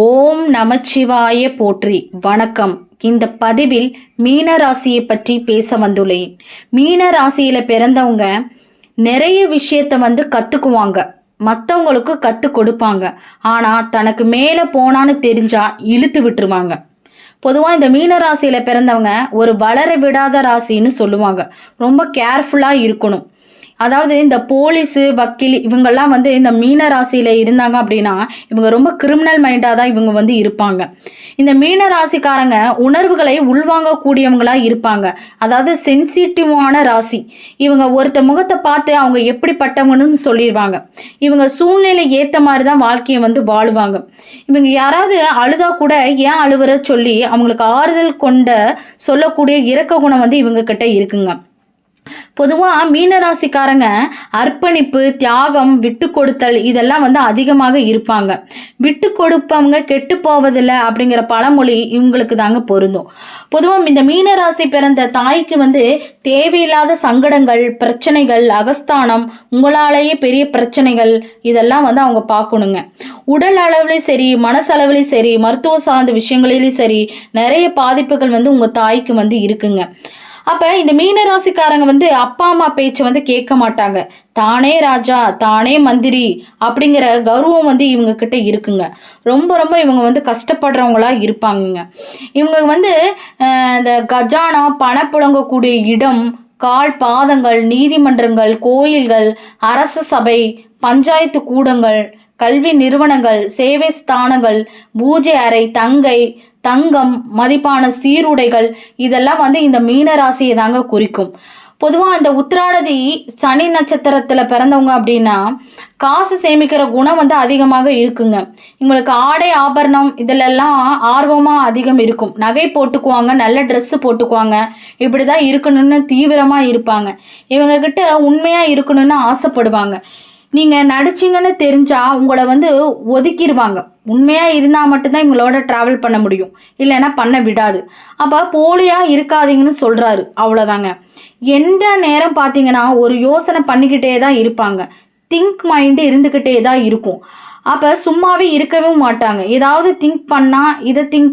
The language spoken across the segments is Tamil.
ஓம் நமச்சிவாய போற்றி. வணக்கம். இந்த பதிவில் மீன ராசியை பற்றி பேச வந்துள்ளேன். மீன ராசியில பிறந்தவங்க நிறைய விஷயத்த கத்துக்குவாங்க, மற்றவங்களுக்கு கற்றுக் கொடுப்பாங்க. ஆனால் தனக்கு மேலே போனான்னு தெரிஞ்சா இழுத்து விட்டுருவாங்க. பொதுவாக இந்த மீன ராசியில் பிறந்தவங்க ஒரு வளர விடாத ராசின்னு சொல்லுவாங்க. ரொம்ப கேர்ஃபுல்லாக இருக்கணும். அதாவது இந்த போலீஸு, வக்கீல் இவங்கெல்லாம் இந்த மீன ராசியில் இருந்தாங்க அப்படின்னா இவங்க ரொம்ப கிரிமினல் மைண்டாக தான் இவங்க இருப்பாங்க. இந்த மீன ராசிக்காரங்க உணர்வுகளை உள்வாங்கக்கூடியவங்களாக இருப்பாங்க. அதாவது சென்சிட்டிவான ராசி. இவங்க ஒருத்த முகத்தை பார்த்து அவங்க எப்படிப்பட்டவங்கன்னு சொல்லிடுவாங்க. இவங்க சூழ்நிலை ஏற்ற மாதிரி தான் வாழ்க்கையை வாழுவாங்க. இவங்க யாராவது அழுதா கூட ஏன் அழுவுற சொல்லி அவங்களுக்கு ஆறுதல் கொண்ட சொல்லக்கூடிய இரக்க குணம் இவங்க கிட்ட இருக்குங்க. பொதுவாக மீனராசிக்காரங்க அர்ப்பணிப்பு, தியாகம், விட்டு கொடுத்தல் இதெல்லாம் அதிகமாக இருப்பாங்க. விட்டு கொடுப்பவங்க கெட்டு போவதில்லை அப்படிங்கிற பழமொழி இவங்களுக்கு தாங்க பொருந்தும். பொதுவாக இந்த மீனராசி பிறந்த தாய்க்கு தேவையில்லாத சங்கடங்கள், பிரச்சனைகள், அகஸ்தானம், உங்களாலேயே பெரிய பிரச்சனைகள் இதெல்லாம் அவங்க பார்க்கணுங்க. உடல் அளவுலையும் சரி, மனசளவுலையும் சரி, மருத்துவ சார்ந்த விஷயங்களிலையும் சரி நிறைய பாதிப்புகள் உங்கள் தாய்க்கு இருக்குங்க. அப்போ இந்த மீனராசிக்காரங்க அப்பா அம்மா பேச்சு கேட்க மாட்டாங்க. தானே ராஜா, தானே மந்திரி அப்படிங்கிற கௌரவம் இவங்க கிட்ட இருக்குங்க. ரொம்ப ரொம்ப இவங்க கஷ்டப்படுறவங்களா இருப்பாங்க. இவங்க இந்த கஜானா, பணம் புழங்கக்கூடிய இடம், கால் பாதங்கள், நீதிமன்றங்கள், கோயில்கள், அரச சபை, பஞ்சாயத்து கூடங்கள், கல்வி நிறுவனங்கள், சேவை ஸ்தானங்கள், பூஜை அறை, தங்கம், மதிப்பான சீருடைகள் இதெல்லாம் இந்த மீன ராசியை தாங்க குறிக்கும். பொதுவாக அந்த உத்திராடதி சனி நட்சத்திரத்தில் பிறந்தவங்க அப்படின்னா காசு சேமிக்கிற குணம் அதிகமாக இருக்குங்க. இவங்களுக்கு ஆடை ஆபரணம் இதிலெல்லாம் ஆர்வமாக அதிகம் இருக்கும். நகை போட்டுக்குவாங்க, நல்ல ட்ரெஸ்ஸு போட்டுக்குவாங்க. இப்படி தான் இருக்கணும்னு தீவிரமாக இருப்பாங்க. இவங்கக்கிட்ட உண்மையாக இருக்கணும்னு ஆசைப்படுவாங்க. நீங்கள் நடிச்சிங்கன்னு தெரிஞ்சால் உங்களை ஒதுக்கிடுவாங்க. உண்மையாக இருந்தால் மட்டும்தான் இவங்களோட ட்ராவல் பண்ண முடியும், இல்லைன்னா பண்ண விடாது. அப்போ போலியாக இருக்காதீங்கன்னு சொல்கிறாரு, அவ்வளோதாங்க. எந்த நேரம் பார்த்தீங்கன்னா ஒரு யோசனை பண்ணிக்கிட்டே தான் இருப்பாங்க. திங்க் மைண்டு இருந்துக்கிட்டே தான் இருக்கும். அப்போ சும்மாவே இருக்கவே மாட்டாங்க. ஏதாவது திங்க்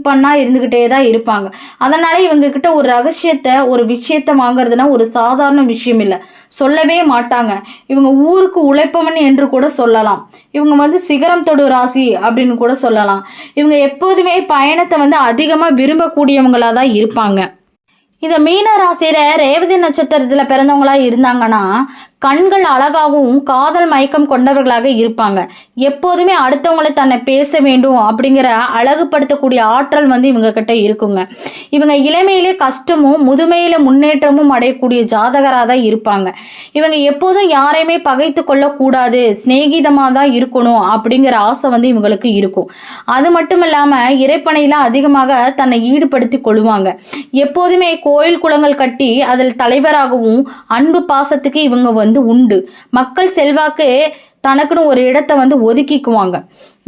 பண்ணால் இருந்துக்கிட்டே தான் இருப்பாங்க. அதனால் இவங்கக்கிட்ட ஒரு ரகசியத்தை, ஒரு விஷயத்தை வாங்குறதுனா ஒரு சாதாரண விஷயம் இல்லை, சொல்லவே மாட்டாங்க. இவங்க ஊருக்கு உழைப்பவன் என்று கூட சொல்லலாம். இவங்க சிகரம் தொடு ராசி அப்படின்னு கூட சொல்லலாம். இவங்க எப்போதுமே பயணத்தை அதிகமாக விரும்பக்கூடியவங்களாக தான் இருப்பாங்க. இந்த மீன ராசியில் ரேவதி நட்சத்திரத்தில் பிறந்தவங்களா இருந்தாங்கன்னா கண்கள் அழகாகவும் காதல் மயக்கம் கொண்டவர்களாக இருப்பாங்க. எப்போதுமே அடுத்தவங்களை தன்னை பேச வேண்டும் அப்படிங்கிற அழகுபடுத்தக்கூடிய ஆற்றல் இவங்க கிட்ட இருக்குங்க. இவங்க இளமையிலே கஷ்டமும் முதுமையில முன்னேற்றமும் அடையக்கூடிய ஜாதகராக தான் இருப்பாங்க. இவங்க எப்போதும் யாரையுமே பகைத்து கொள்ளக்கூடாது, சிநேகிதமாக தான் இருக்கணும் அப்படிங்கிற ஆசை இவங்களுக்கு இருக்கும். அது மட்டும் இல்லாமல் இறைப்பனையில் அதிகமாக தன்னை ஈடுபடுத்தி கொள்ளுவாங்க. எப்போதுமே கோயில் குளங்கள் கட்டி அதில் தலைவராகவும் அன்பு பாசத்துக்கு இவங்க உண்டு. மக்கள் செல்வாக்கு தனக்குன்னு ஒரு இடத்தை ஒதுக்கிக்குவாங்க.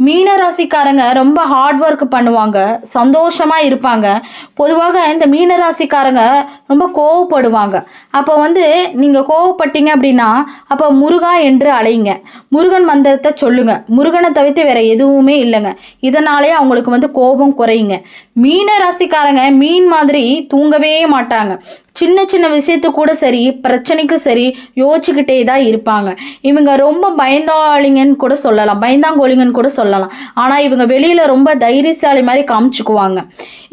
மீன ராசிக்காரங்க ரொம்ப ஹார்ட் ஒர்க் பண்ணுவாங்க, சந்தோஷமா இருப்பாங்க. பொதுவாக இந்த மீன ராசிக்காரங்க ரொம்ப கோவப்படுவாங்க. அப்போ நீங்கள் கோவப்பட்டீங்க அப்படின்னா அப்போ முருகா என்று அழைங்க, முருகன் மந்திரத்தை சொல்லுங்க. முருகனை தவிர்த்து வேற எதுவுமே இல்லைங்க. இதனாலே அவங்களுக்கு கோபம் குறையுங்க. மீன ராசிக்காரங்க மீன் மாதிரி தூங்கவே மாட்டாங்க. சின்ன சின்ன விஷயத்து கூட சரி, பிரச்சனைக்கு சரி யோசிச்சுக்கிட்டே தான் இருப்பாங்க. இவங்க ரொம்ப பயந்தாளிங்கன்னு கூட சொல்லலாம், பயந்தாங்கோலிங்கன்னு கூட சொல்லலாம். ஆனால் இவங்க வெளியில் ரொம்ப தைரியசாலி மாதிரி காமிச்சுக்குவாங்க.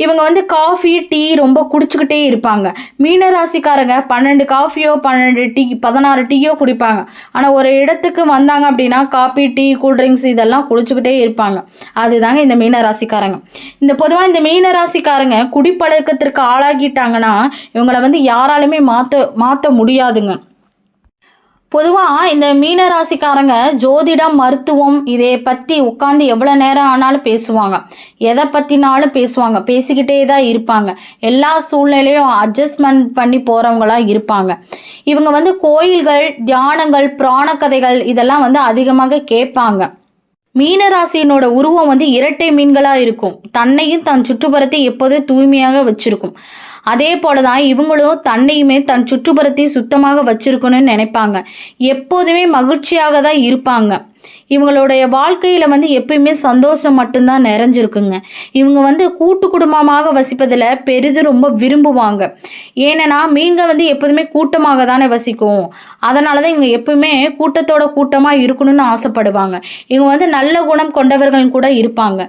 இவங்க காஃபி, டீ ரொம்ப குடிச்சுக்கிட்டே இருப்பாங்க. மீனராசிக்காரங்க 12 காஃபியோ 12 டீ 16 டீயோ குடிப்பாங்க. ஆனால் ஒரு இடத்துக்கு வந்தாங்க அப்படின்னா காஃபி, டீ, கூல்ட்ரிங்க்ஸ் இதெல்லாம் குடிச்சுக்கிட்டே இருப்பாங்க. அதுதாங்க இந்த மீனராசிக்காரங்க. பொதுவாக இந்த மீனராசிக்காரங்க குடிப்பழக்கத்திற்கு ஆளாகிட்டாங்கன்னா இவங்களை யாராலுமே மாற்ற முடியாதுங்க. பொதுவாக இந்த மீனராசிக்காரங்க ஜோதிடம், மருத்துவம் இதை பற்றி உட்காந்து எவ்வளோ நேரம் ஆனாலும் பேசுவாங்க. எதை பற்றினாலும் பேசுவாங்க, பேசிக்கிட்டே தான் இருப்பாங்க. எல்லா சூழ்நிலையும் அட்ஜஸ்ட்மெண்ட் பண்ணி போகிறவங்களாக இருப்பாங்க. இவங்க கோயில்கள், தியானங்கள், புராண கதைகள் இதெல்லாம் அதிகமாக கேட்பாங்க. மீனராசியினோட உருவம் இரட்டை மீன்களாக இருக்கும். தன்னையும் தன் சுற்றுப்புறத்தை எப்போதும் தூய்மையாக வச்சிருக்கும். அதே போல தான் இவங்களும் தன்னையுமே தன் சுற்றுப்புறத்தை சுத்தமாக வச்சிருக்கணும்னு நினைப்பாங்க. எப்போதுமே மகிழ்ச்சியாக தான் இருப்பாங்க. இவங்களுடைய வாழ்க்கையில் வந்து எப்பயுமே சந்தோஷம் மட்டும்தான் நிறைஞ்சிருக்குங்க. இவங்க வந்து கூட்டு குடும்பமாக வசிப்பதில் பெரிதும் ரொம்ப விரும்புவாங்க. ஏன்னா மீன்கள் வந்து எப்போதுமே கூட்டமாக தானே வசிக்கும். அதனால தான் இவங்க எப்பவுமே கூட்டத்தோட கூட்டமாக இருக்கணும்னு ஆசைப்படுவாங்க. இவங்க வந்து நல்ல குணம் கொண்டவர்கள் கூட இருப்பாங்க.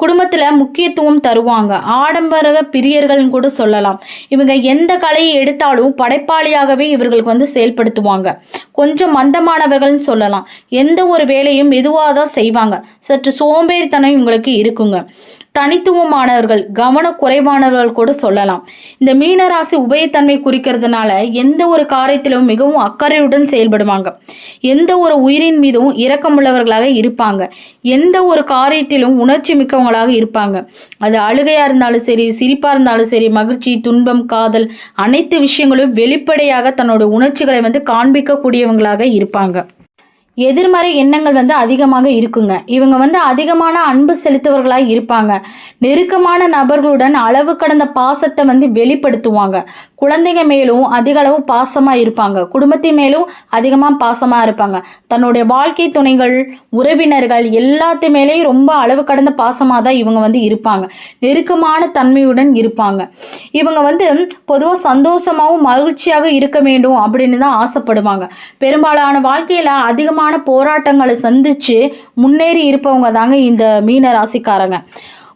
குடும்பத்தில் முக்கியத்துவம் தருவாங்க. ஆடம்பர பிரியர்கள்னு கூட சொல்லலாம். இவங்க எந்த கலையை எடுத்தாலும் படைப்பாளியாகவே இவர்களுக்கு வந்து செயல்படுத்துவாங்க. கொஞ்சம் மந்தமானவர்கள்னு சொல்லலாம். எந்த ஒரு வேலையும் மெதுவாக தான் செய்வாங்க. சற்று சோம்பேறித்தனம் இவங்களுக்கு இருக்குங்க. தனித்துவமானவர்கள், கவனக்குறைவானவர்கள் கூட சொல்லலாம். இந்த மீனராசி உபயத்தன்மை குறிக்கிறதுனால எந்த ஒரு காரியத்திலும் மிகவும் அக்கறையுடன் செயல்படுவாங்க. எந்த ஒரு உயிரின் மீதும் இரக்கமுள்ளவர்களாக இருப்பாங்க. எந்த ஒரு காரியத்திலும் உணர்ச்சி மிக்கவங்களாக இருப்பாங்க. அது அழுகையா இருந்தாலும் சரி, சிரிப்பா இருந்தாலும் சரி, மகிழ்ச்சி, துன்பம், காதல், அனைத்து விஷயங்களும் வெளிப்படையாக தன்னோட உணர்ச்சிகளை வந்து காண்பிக்கக்கூடியவங்களாக இருப்பாங்க. எதிர்மறை எண்ணங்கள் வந்து அதிகமாக இருக்குங்க. இவங்க வந்து அதிகமான அன்பு செலுத்துவர்களாக இருப்பாங்க. நெருக்கமான நபர்களுடன் அளவு கடந்த பாசத்தை வந்து வெளிப்படுத்துவாங்க. குழந்தைங்க மேலும் அதிக அளவு பாசமாக இருப்பாங்க. குடும்பத்தின் மேலும் அதிகமாக பாசமாக இருப்பாங்க. தன்னுடைய வாழ்க்கை துணைகள், உறவினர்கள் எல்லாத்து மேலேயும் ரொம்ப அளவு கடந்த பாசமாக தான் இவங்க வந்து இருப்பாங்க. நெருக்கமான தன்மையுடன் இருப்பாங்க. இவங்க வந்து பொதுவாக சந்தோஷமாகவும் மகிழ்ச்சியாக இருக்க வேண்டும் அப்படின்னு தான் ஆசைப்படுவாங்க. பெரும்பாலான வாழ்க்கையில் அதிகமாக போராட்டங்களை சந்திச்சு முன்னேறி இருப்பவங்க தாங்க இந்த மீன ராசிக்காரங்க.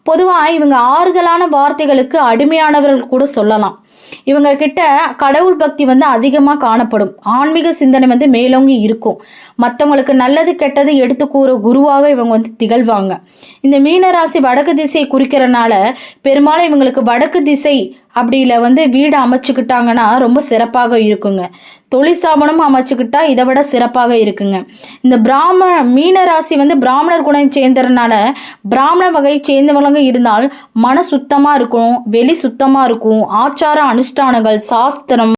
பொதுவாக இவங்க ஆறுதலான வார்த்தைகளுக்கு அடிமையானவர்கள் கூட சொல்லலாம். இவங்க கிட்ட கடவுள் பக்தி வந்து அதிகமாக காணப்படும். ஆன்மீக சிந்தனை வந்து மேலோங்கி இருக்கும். மற்றவங்களுக்கு நல்லது கெட்டது எடுத்து கூற குருவாக இவங்க வந்து திகழ்வாங்க. இந்த மீனராசி வடக்கு திசையை குறிக்கிறனால பெரும்பாலும் இவங்களுக்கு வடக்கு திசை அப்படியில வந்து வீடு அமைச்சுக்கிட்டாங்கன்னா ரொம்ப சிறப்பாக இருக்குங்க. தொழிற்சாபனம் அமைச்சுக்கிட்டா இதை விட சிறப்பாக இருக்குங்க. இந்த மீனராசி வந்து பிராமணர் குணம் சேர்ந்ததுனால பிராமண வகை சேர்ந்தவங்க இருந்தால் மன சுத்தமாக இருக்கும், வெளி சுத்தமாக இருக்கும், ஆச்சார அனுஷ்டானங்கள், சாஸ்திரம்,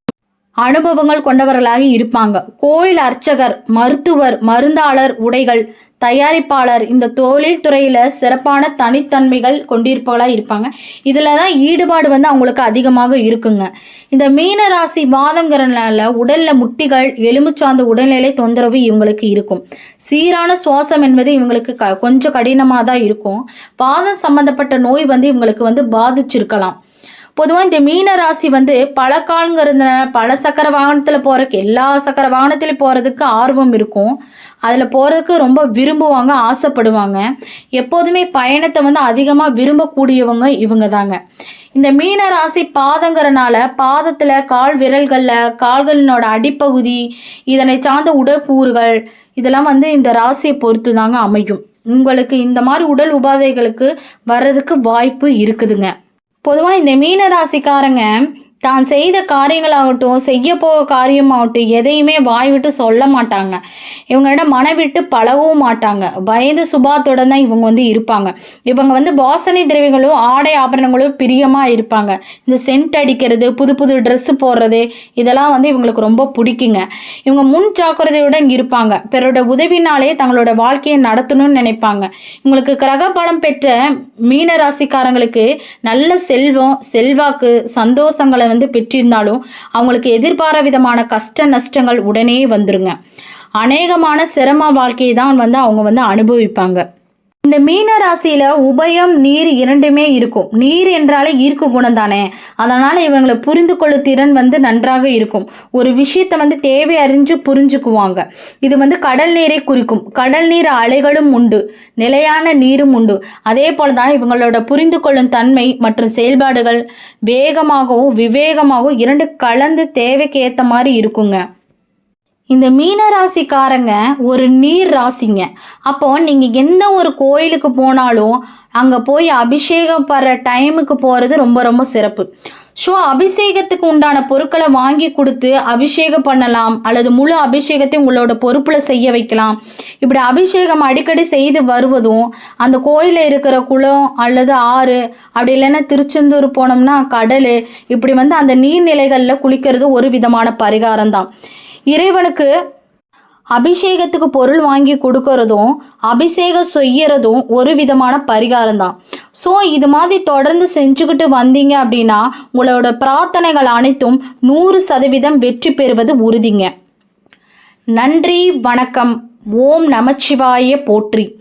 அனுபவங்கள் கொண்டவர்களாக இருப்பாங்க. கோயில் அர்ச்சகர், மருத்துவர், மருந்தாளர், உடைகள் தயாரிப்பாளர், இந்த தொழில் துறையில் சிறப்பான தனித்தன்மைகள் கொண்டிருப்பவர்களாக இருப்பாங்க. இதில் தான் ஈடுபாடு வந்து அவங்களுக்கு அதிகமாக இருக்குங்க. இந்த மீனராசி வாதங்கிறனால உடலில் முட்டிகள், எலும்புச்சார்ந்த உடல்நிலை தொந்தரவு இவங்களுக்கு இருக்கும். சீரான சுவாசம் என்பது இவங்களுக்கு கொஞ்சம் கடினமாக தான் இருக்கும். வாதம் சம்பந்தப்பட்ட நோய் வந்து இவங்களுக்கு வந்து பாதிச்சிருக்கலாம். பொதுவாக இந்த மீன ராசி வந்து பல காலங்கிறதுனால பல சக்கர வாகனத்தில் போகிறதுக்கு, எல்லா சக்கர வாகனத்திலையும் போகிறதுக்கு ஆர்வம் இருக்கும். அதில் போகிறதுக்கு ரொம்ப விரும்புவாங்க, ஆசைப்படுவாங்க. எப்போதுமே பயணத்தை வந்து அதிகமாக விரும்பக்கூடியவங்க இவங்க தாங்க. இந்த மீன ராசி பாதங்கிறனால பாதத்தில், கால் விரல்களில், கால்களினோட அடிப்பகுதி, இதனை சார்ந்த உடற்கூறுகள் இதெல்லாம் வந்து இந்த ராசியை பொறுத்து தாங்க அமையும். உங்களுக்கு இந்த மாதிரி உடல் உபாதைகளுக்கு வர்றதுக்கு வாய்ப்பு இருக்குதுங்க. பொதுவாக இந்த மீன ராசிக்காரங்க தான் செய்த காரியங்களாகட்டும், செய்ய போக காரியமாகட்டும் எதையுமே வாய் விட்டு சொல்ல மாட்டாங்க. இவங்களோட மனவிட்டு பழகவும் மாட்டாங்க. பயந்து சுபாத்துடன் தான் இவங்க வந்து இருப்பாங்க. இவங்க வந்து வாசனை திரவியங்களும் ஆடை ஆபரணங்களும் பிரியமாக இருப்பாங்க. இந்த சென்ட் அடிக்கிறது, புது புது ட்ரெஸ்ஸு போடுறது இதெல்லாம் வந்து இவங்களுக்கு ரொம்ப பிடிக்குங்க. இவங்க முன் ஜாக்கிரதையுடன் இருப்பாங்க. பிறரோட உதவினாலே தங்களோட வாழ்க்கையை நடத்தணும்னு நினைப்பாங்க. இவங்களுக்கு கிரக பலம் பெற்ற மீன ராசிக்காரங்களுக்கு நல்ல செல்வம், செல்வாக்கு, சந்தோஷங்களை வந்து பெற்றிருந்தாலும் அவங்களுக்கு எதிர்பாராத விதமான கஷ்ட நஷ்டங்கள் உடனே வந்துருங்க. அநேகமான சிரம வாழ்க்கையை தான் வந்து அவங்க வந்து அனுபவிப்பாங்க. இந்த மீன ராசியில உபயம், நீர் இரண்டுமே இருக்கும். நீர் என்றாலே ஈர்க்கு குணம் தானே, அதனால இவங்களை புரிந்து கொள்ளும் திறன் வந்து நன்றாக இருக்கும். ஒரு விஷயத்தை வந்து தேவை அறிஞ்சு புரிஞ்சுக்குவாங்க. இது வந்து கடல் நீரை குறிக்கும். கடல் நீர் அலைகளும் உண்டு, நிலையான நீரும் உண்டு. அதே போல தான் இவங்களோட புரிந்து கொள்ளும் தன்மை மற்றும் செயல்பாடுகள் வேகமாகவும் விவேகமாகவும் இரண்டு கலந்து தேவைக்கு ஏற்ற மாதிரி இருக்குங்க. இந்த மீன ராசிக்காரங்க ஒரு நீர் ராசிங்க. அப்போ நீங்கள் எந்த ஒரு கோயிலுக்கு போனாலும் அங்கே போய் அபிஷேகம் படுற டைமுக்கு போகிறது ரொம்ப ரொம்ப சிறப்பு. ஸோ அபிஷேகத்துக்கு உண்டான பொருட்களை வாங்கி கொடுத்து அபிஷேகம் பண்ணலாம், அல்லது முழு அபிஷேகத்தை உங்களோட பொறுப்பில் செய்ய வைக்கலாம். இப்படி அபிஷேகம் அடிக்கடி செய்து வருவதும், அந்த கோயிலில் இருக்கிற குளம் அல்லது ஆறு, அப்படி இல்லைன்னா திருச்செந்தூர் போனோம்னா கடல், இப்படி வந்து அந்த நீர்நிலைகளில் குளிக்கிறது ஒரு விதமான பரிகாரம் தான். இறைவனுக்கு அபிஷேகத்துக்கு பொருள் வாங்கி கொடுக்கறதும் அபிஷேகம் செய்யறதும் ஒரு விதமான பரிகாரம் தான். ஸோ இது மாதிரி தொடர்ந்து செஞ்சுக்கிட்டு வந்தீங்க அப்படின்னா உங்களோட பிரார்த்தனைகள் அனைத்தும் 100% வெற்றி பெறுவது உறுதிங்க. நன்றி, வணக்கம். ஓம் நமச்சிவாய போற்றி.